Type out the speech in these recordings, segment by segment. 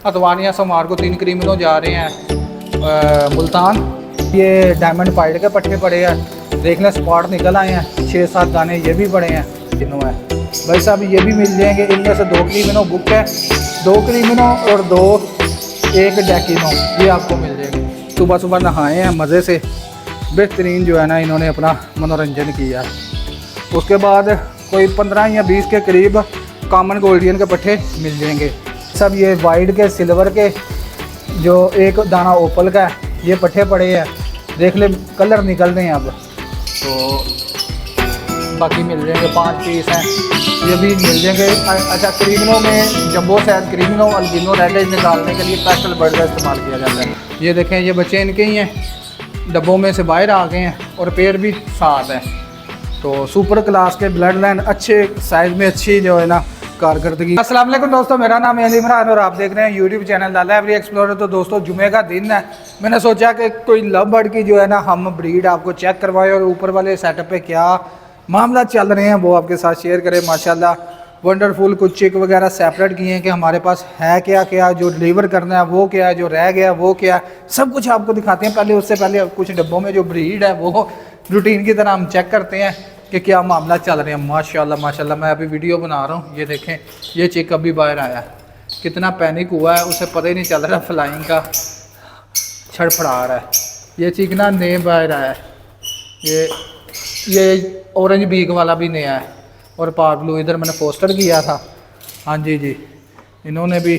हथवानिया सोमवार को 3 क्रिमिनल जा रहे हैं मुल्तान। ये डायमंड पाइड के पट्टे पड़े हैं, देख लें स्पॉट निकल आए हैं। 6-7 दाने ये भी पड़े हैं, तीनों है भाई साहब, ये भी मिल जाएंगे। इनमें से 2 क्रिमिनल बुक है, 2 क्रिमिनल और 2 एक डैकिनो, ये आपको मिल जाएंगे। सुबह सुबह नहाए हैं मज़े से, बेहतरीन जो है ना इन्होंने अपना मनोरंजन किया। उसके बाद कोई 15 या 20 के करीब कॉमन गोल्डियन के पट्टे मिल जाएंगे। सब ये वाइट के, सिल्वर के, जो एक दाना ओपल का है, ये पट्टे पड़े हैं। देख ले कलर निकल रहे हैं अब। तो बाकी मिल जाएंगे, 5 पीस हैं, ये भी मिल जाएंगे। अच्छा, क्रीमिनों में जंबो साइज क्रीमिनों अल्बिनो रेड निकालने के लिए पेस्टल बर्ड का इस्तेमाल किया जाता है। ये देखें, ये बच्चे इनके ही हैं, डब्बों में से बाहर आ गए हैं और पेड़ भी साथ है। तो सुपर क्लास के ब्लड लाइन, अच्छे साइज़ में, अच्छी जो है ना कारकर्दगी। अस्सलाम वालेकुम दोस्तों, मेरा नाम है अली इमरान और आप देख रहे हैं यूट्यूब चैनल लाला एवरी एक्सप्लोरर। तो दोस्तों जुमे का दिन है, मैंने सोचा कि कोई लव बर्ड की जो है ना हम ब्रीड आपको चेक करवाएं और ऊपर वाले सेटअप पे क्या मामला चल रहे हैं वो आपके साथ शेयर करें। माशाल्लाह वंडरफुल, कुछ चिक वगैरह सेपरेट किए हैं कि हमारे पास है क्या क्या, जो डिलीवर करना है वो क्या है, जो रह गया वो क्या है, सब कुछ आपको दिखाते हैं। पहले उससे पहले कुछ डब्बों में जो ब्रीड है वो रूटीन की तरह हम चेक करते हैं कि क्या मामला चल रहे हैं। माशाल्लाह माशाल्लाह, मैं अभी वीडियो बना रहा हूँ, ये देखें, ये चिक अभी बाहर आया, कितना पैनिक हुआ है, उसे पता ही नहीं चल रहा, फ्लाइंग का छड़फड़ा रहा है। ये चिक ना नए बाहर आया है, ये ऑरेंज बीक वाला भी नया है और पार ब्लू इधर मैंने पोस्टर किया था। हाँ जी जी, इन्होंने भी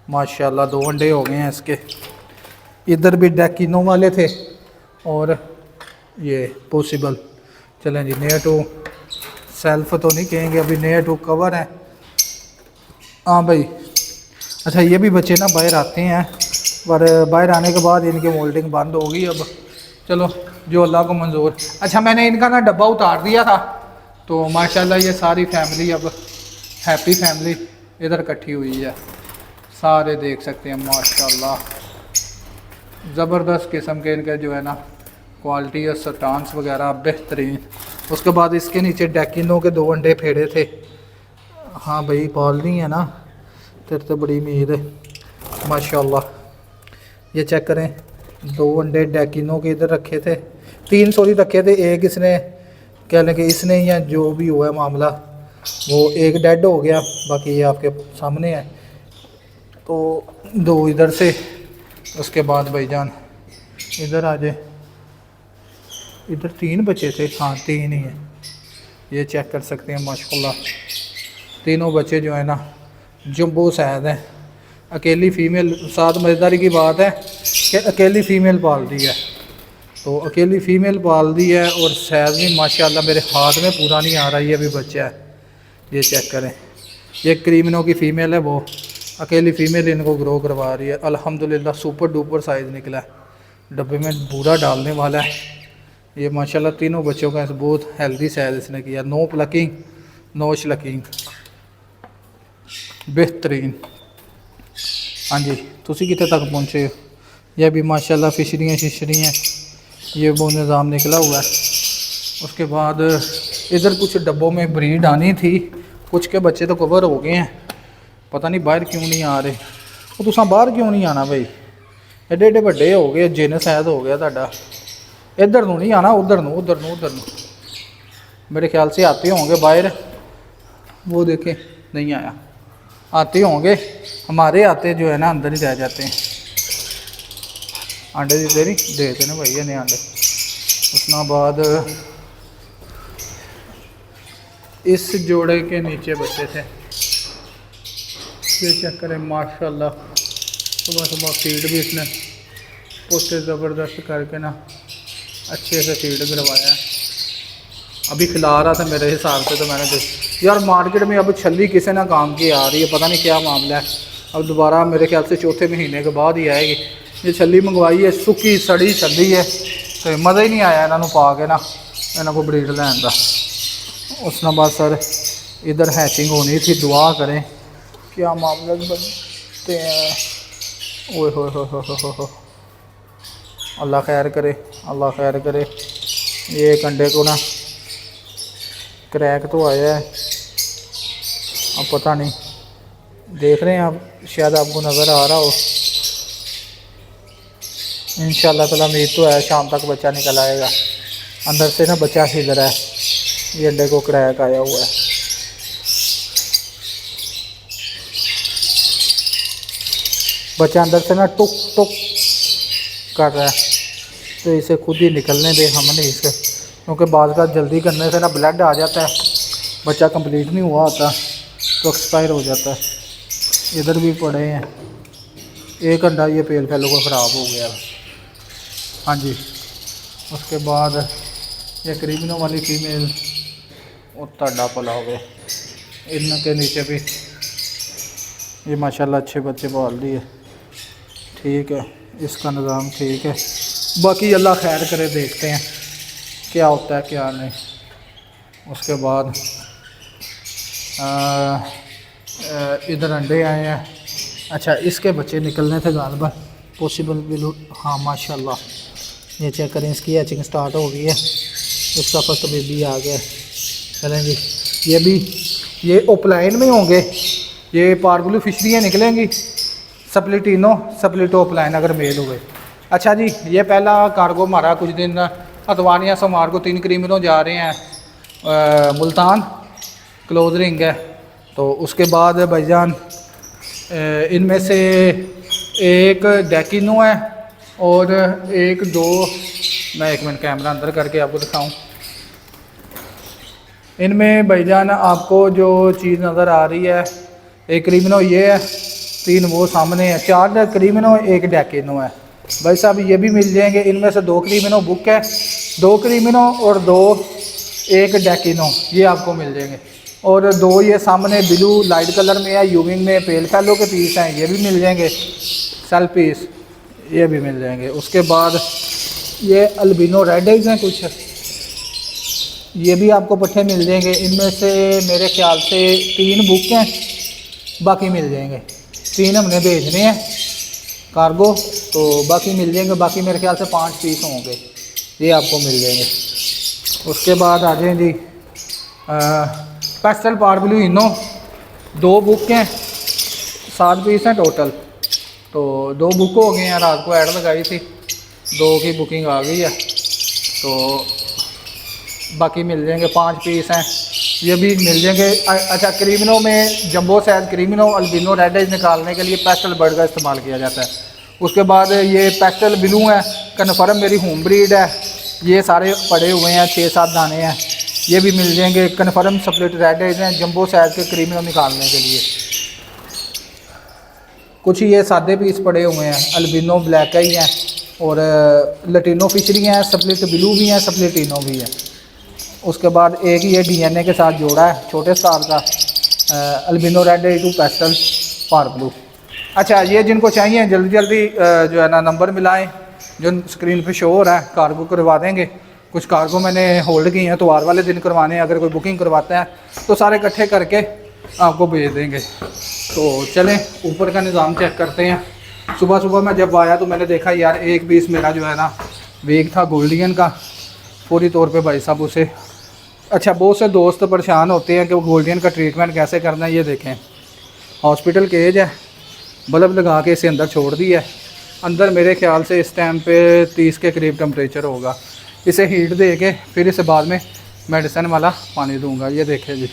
माशाल्लाह 2 अंडे हो गए हैं इसके। इधर भी डैकिनो वाले थे और ये पॉसिबल। चलें जी, नियर टू सेल्फ तो नहीं कहेंगे अभी, नियर टू कवर है। हाँ भाई, अच्छा ये भी बच्चे ना बाहर आते हैं, पर बाहर आने के बाद इनकी मोल्डिंग बंद होगी अब। चलो जो अल्लाह को मंजूर। अच्छा, मैंने इनका ना डब्बा उतार दिया था, तो माशाल्लाह ये सारी फैमिली अब हैप्पी फैमिली इधर इकट्ठी हुई है। सारे देख सकते हैं माशाल्लाह, ज़बरदस्त किस्म के इनके जो है ना क्वालिटी और स्टांस वगैरह बेहतरीन। उसके बाद इसके नीचे डैकिनो के 2 अंडे फेड़े थे। हाँ भाई, पाल नहीं है ना, तेरे तो बड़ी उम्मीद है माशाल्लाह। ये चेक करें, 2 अंडे डैकिनो के इधर रखे थे, 3 सॉरी रखे थे। एक इसने कह लें कि इसने या जो भी हुआ है मामला, वो एक डेड हो गया, बाकी ये आपके सामने है। तो 2 इधर से, उसके बाद भाईजान इधर आ जाए, इधर 3 बच्चे थे, हाँ 3 ही है, ये चेक कर सकते हैं माशाल्लाह। तीनों बच्चे जो है ना जंबो साइज हैं। अकेली फ़ीमेल, साथ मज़ेदारी की बात है कि अकेली फ़ीमेल पाल दी है, तो अकेली फ़ीमेल पाल दी है और साइज़ भी माशाल्लाह मेरे हाथ में पूरा नहीं आ रहा, ये अभी बच्चा है। ये चेक करें, ये क्रीमिनों की फ़ीमेल है, वो अकेली फ़ीमेल इनको ग्रो करवा रही है। अल्हम्दुलिल्लाह सुपर डुपर साइज़ निकला है, डब्बे में बूरा डालने वाला है ये। माशाल्लाह तीनों बच्चों का बहुत हेल्दी साइज़ इसने किया। नो प्लकिंग, नो श्लकिंग, बेहतरीन। हाँ जी, तुसी कितने तक पहुँचे हो? यह भी माशाल्लाह फिशरियाँ शिशरियाँ, ये वो निज़ाम निकला हुआ है। उसके बाद इधर कुछ डब्बों में ब्रीड आनी थी, कुछ के बच्चे तो कवर हो गए हैं, पता नहीं बाहर क्यों नहीं आ रहे। वो तुसा बाहर क्यों नहीं आना भाई, एडे एडे बड़े हो गए, जिन शायद हो गया तुहाडा। इधर नूं नहीं आना, उधर नूं, उधर नूं, उधर नूं। मेरे ख्याल से आते होंगे बाहर, वो देखे नहीं आया, आते होंगे, हमारे आते जो है ना अंदर ही रह जाते हैं। अंडे दी देरी देते ना भैया ने अंडे। उसके बाद इस जोड़े के नीचे बच्चे थे, ये चेक करें माशाल्लाह। सुबह सुबह फीड भी इसने पोस्टे ज़बरदस्त करके ना अच्छे से फीड करवाया है। अभी खिला रहा था मेरे हिसाब से, तो मैंने देख यार मार्केट में अब छल्ली किसी ना काम की आ रही है, पता नहीं क्या मामला है। अब दोबारा मेरे ख्याल से 4थे महीने के बाद ही आएगी। ये छल्ली मंगवाई है, सुखी सड़ी छल्ली है, तो मज़ा ही नहीं आया इन्हों पा के ना, इन्हों को ब्रीड लैन का। उसने बाद सर इधर हैचिंग होनी थी, दुआ करें क्या मामले बनते हैं। ओए हो, अल्लाह खैर करे, अल्लाह खैर करे। ये एक अंडे को ना क्रैक तो आया है, अब पता नहीं देख रहे हैं आप, शायद आपको नज़र आ रहा हो। इंशाल्लाह ताला उम्मीद तो है शाम तक बच्चा निकल आएगा। अंदर से ना बच्चा हिल रहा है, ये अंडे को क्रैक आया हुआ है। बच्चा अंदर से ना टुक टुक कर रहा है, तो इसे खुद ही निकलने दे हमने इसे, क्योंकि बाद का जल्दी करने से ना ब्लड आ जाता है, बच्चा कंप्लीट नहीं हुआ होता तो एक्सपायर हो जाता है। इधर भी पड़े हैं, एक अंडा ये पेल फैलो को ख़राब हो गया। हाँ जी, उसके बाद ये क्रीमिनों वाली फीमेल और ताड़ा पला हो गए। इनके नीचे भी ये माशाल्लाह अच्छे बच्चे पाल दिए। ठीक है, इसका निज़ाम ठीक है। बाकी अल्लाह खैर करे, देखते हैं क्या होता है क्या नहीं। उसके बाद इधर अंडे आए हैं। अच्छा, इसके बच्चे निकलने थे गालिबा पॉसिबल बिल्कुल। हाँ माशाल्लाह, ये चेक करें, इसकी हैचिंग स्टार्ट हो गई है। इसका फर्स्ट बेबी आ गया। चलें जी, ये भी ये ओपलाइन में होंगे, ये पारब्लू फिशरियाँ निकलेंगी। स्प्लिटिनो स्प्लिटो ओपलाइन अगर मेल हुए। अच्छा जी, ये पहला कार्गो हमारा कुछ दिन अतवार सोमवार को 3 क्रीमिनों जा रहे हैं मुल्तान, क्लोज रिंग है। तो उसके बाद भाईजान इनमें से एक डेकिनो है और एक दो, मैं एक मिनट कैमरा अंदर करके आपको दिखाऊं। इनमें भाईजान आपको जो चीज़ नज़र आ रही है, एक क्रीमिनो ये है, 3 वो सामने है, 4 क्रीमिनो एक डेकिनो है। भाई साहब ये भी मिल जाएंगे। इनमें से 2 क्रीमिनो बुक है, 2 क्रीमिनो और 2 एक डेकिनो, ये आपको मिल जाएंगे। और 2 ये सामने ब्लू लाइट कलर में है, यूविंग में पेल फैलो के पीस हैं, ये भी मिल जाएंगे। सेल पीस ये भी मिल जाएंगे। उसके बाद ये अल्बिनो रेड एग्स हैं कुछ, ये भी आपको पट्ठे मिल जाएंगे। इनमें से मेरे ख्याल से 3 बुक हैं, बाकी मिल जाएंगे। 3 हमने भेजने हैं कार्गो, तो बाकी मिल जाएंगे। बाकी मेरे ख्याल से 5 पीस होंगे, ये आपको मिल जाएंगे। उसके बाद आ जाएँ जी, पेस्टल पारब्लू इनो 2 बुक हैं, 7 पीस हैं टोटल। तो 2 बुक हो गए हैं, रात को ऐड लगाई थी, 2 की बुकिंग आ गई है, तो बाकी मिल जाएंगे। 5 पीस हैं, ये भी मिल जाएंगे। अच्छा, क्रीमिनो में jumbo size क्रीमिनो albino red as निकालने के लिए पेस्टल बर्ड का इस्तेमाल किया जाता है। उसके बाद ये पेस्टल ब्लू है, कन्फर्म मेरी होम ब्रीड है, ये सारे पड़े हुए हैं, 6-7 दाने हैं, ये भी मिल जाएंगे। कन्फर्म स्प्लिट रेड एज हैं, जंबो साइज के क्रीमिनो निकालने के लिए। कुछ ये सादे पीस पड़े हुए हैं, अल्बिनो ब्लैक ही हैं और लटीनो फिशरी हैं, स्प्लिट ब्लू भी हैं, स्प्लिटिनो भी है। उसके बाद एक ये डीएनए के साथ जोड़ा है छोटे स्टार का, albino red a to pastel parblue. अच्छा, ये जिनको चाहिए जल्दी जल्दी जो है ना नंबर मिलाएं, जो स्क्रीन पे शो हो रहा है, कार्गो करवा देंगे। कुछ कार्गो मैंने होल्ड की हैं, त्योहार वाले दिन करवाने हैं। अगर कोई बुकिंग करवाता है तो सारे इकट्ठे करके आपको भेज देंगे। तो चलें ऊपर का निज़ाम चेक करते हैं। सुबह सुबह मैं जब आया तो मैंने देखा यार एक पीस मेरा जो है ना वीक था गोल्डियन का, पूरी तौर पे भाई साहब उसे, अच्छा बहुत से दोस्त परेशान होते हैं कि वो गोल्डियन का ट्रीटमेंट कैसे करना है। ये देखें, हॉस्पिटल केज है, बल्ब लगा के इसे अंदर छोड़ दी है। अंदर मेरे ख्याल से इस टाइम पे 30 के करीब टेम्परेचर होगा। इसे हीट दे के फिर इसे बाद में मेडिसिन वाला पानी दूंगा। ये देखें जी,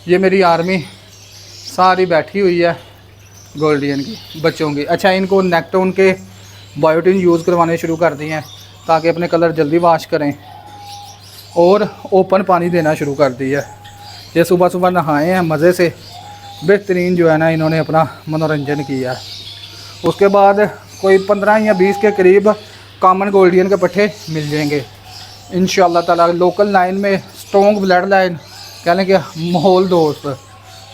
ये मेरी आर्मी सारी बैठी हुई है गोल्डियन की बच्चों की। अच्छा, इनको नेक्टोन के बायोटिन यूज़ करवाने शुरू कर दिए हैं ताकि अपने कलर जल्दी वाश करें, और ओपन पानी देना शुरू कर दिया है। ये सुबह सुबह नहाए हैं मज़े से, बेहतरीन जो है ना इन्होंने अपना मनोरंजन किया है। उसके बाद कोई 15 या 20 के करीब कॉमन गोल्डियन के पट्ठे मिल जाएंगे इंशाल्लाह ताला। लोकल लाइन में स्ट्रॉन्ग ब्लड लाइन कह लें कि माहौल दोस्त,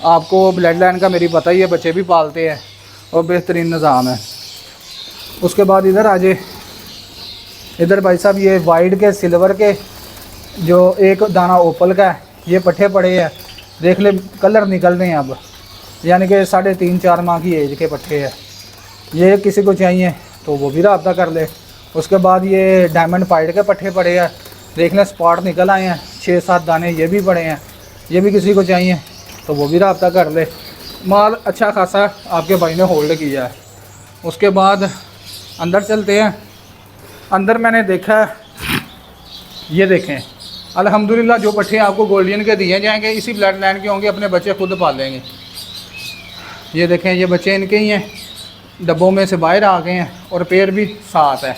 आपको ब्लड लाइन का मेरी पता ही है, बच्चे भी पालते हैं और बेहतरीन निज़ाम है। उसके बाद इधर आ जाए, इधर भाई साहब ये वाइट के सिल्वर के जो एक दाना ओपल का है, ये पट्ठे पड़े हैं, देख ले कलर निकल रहे हैं अब, यानी कि 3.5-4 माह की एज के पट्ठे हैं। ये किसी को चाहिए तो वो भी रब्ता कर ले। उसके बाद ये डायमंड पाइड के पट्ठे पड़े हैं, देख लें स्पॉट निकल आए हैं, 6-7 दाने ये भी पड़े हैं, ये भी किसी को चाहिए तो वो भी रब्ता कर ले। माल अच्छा खासा आपके भाई ने होल्ड किया है। उसके बाद अंदर चलते हैं। अंदर मैंने देखा है, ये देखें अल्हम्दुलिल्लाह जो पट्ठे आपको गोल्डियन के दिए जाएंगे इसी ब्लड लाइन के होंगे, अपने बच्चे खुद पालेंगे। ये देखें ये बच्चे इनके ही हैं, डब्बों में से बाहर आ गए हैं और पेड़ भी साथ है।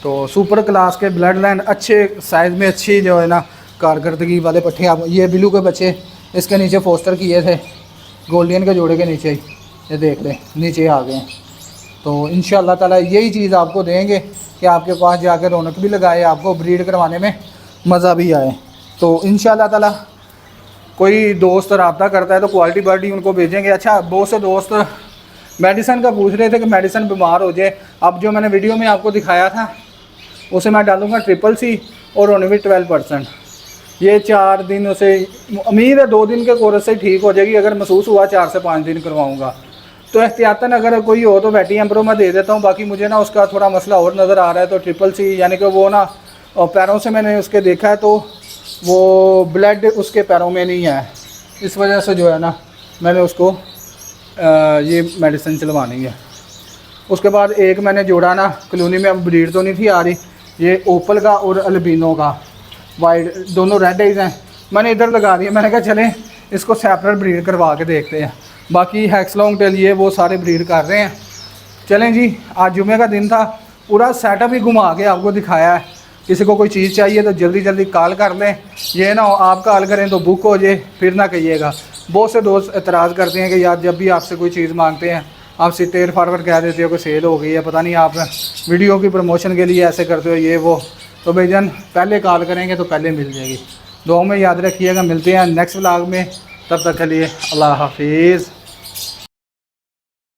तो सुपर क्लास के ब्लड लाइन अच्छे साइज़ में अच्छी जो है ना कारकर्दगी वाले पट्ठे। आप ये बिलू के बच्चे इसके नीचे फोस्टर किए थे गोल्डियन के जोड़े के नीचे ही, ये देख लें नीचे आ गए हैं। तो इंशाअल्लाह ताला यही चीज़ आपको देंगे कि आपके पास जाकर रौनक भी लगाए, आपको ब्रीड करवाने में मज़ा भी आए। तो इंशाअल्लाह ताला कोई दोस्त रब्ता करता है तो क्वालिटी बर्ड उनको भेजेंगे। अच्छा बहुत से दोस्त मेडिसिन का पूछ रहे थे कि मेडिसिन बीमार हो जाए। अब जो मैंने वीडियो में आपको दिखाया था उसे मैं डालूँगा CCC और ओनवी 12%। ये 4 दिन से उम्मीद है 2 दिन के कोर्स से ठीक हो जाएगी। अगर महसूस हुआ 4 से 5 दिन करवाऊँगा। तो एहतियातन अगर कोई हो तो वैटी एम्प्रो मैं दे देता हूँ। बाकी मुझे ना उसका थोड़ा मसला और नज़र आ रहा है। तो CCC यानी कि वो ना पैरों से मैंने उसके देखा है तो वो ब्लड उसके पैरों में नहीं है, इस वजह से जो है ना मैंने उसको ये मेडिसिन चलवानी है। उसके बाद एक मैंने जोड़ा ना कॉलोनी में, अब ब्रीड तो नहीं थी आ रही, ये ओपल का और अल्बिनो का वाइट दोनों रेड आइज हैं, मैंने इधर लगा दिया। मैंने कहा चलें इसको सेपरेट ब्रीड करवा के देखते हैं। बाकी हैक्स लॉन्ग टेल ये वो सारे ब्रीड कर रहे हैं। चलें जी, आज जुमे का दिन था, पूरा सेटअप ही घुमा के आपको दिखाया है। किसी को कोई चीज़ चाहिए तो जल्दी जल्दी कॉल कर लें, ये ना हो आप कॉल करें तो बुक हो जाए फिर ना कहिएगा। बहुत से दोस्त एतराज़ करते हैं कि यार जब भी आपसे कोई चीज़ मांगते हैं आप सिटेर फारवर्ड कह देते हो कि सेल हो गई है, पता नहीं आप वीडियो की प्रमोशन के लिए ऐसे करते हो ये वो। तो भाईजान पहले कॉल करेंगे तो पहले मिल जाएगी। दुआ में याद रखिएगा, मिलते हैं नेक्स्ट व्लॉग में, तब तक के लिए अल्लाह हाफिज़।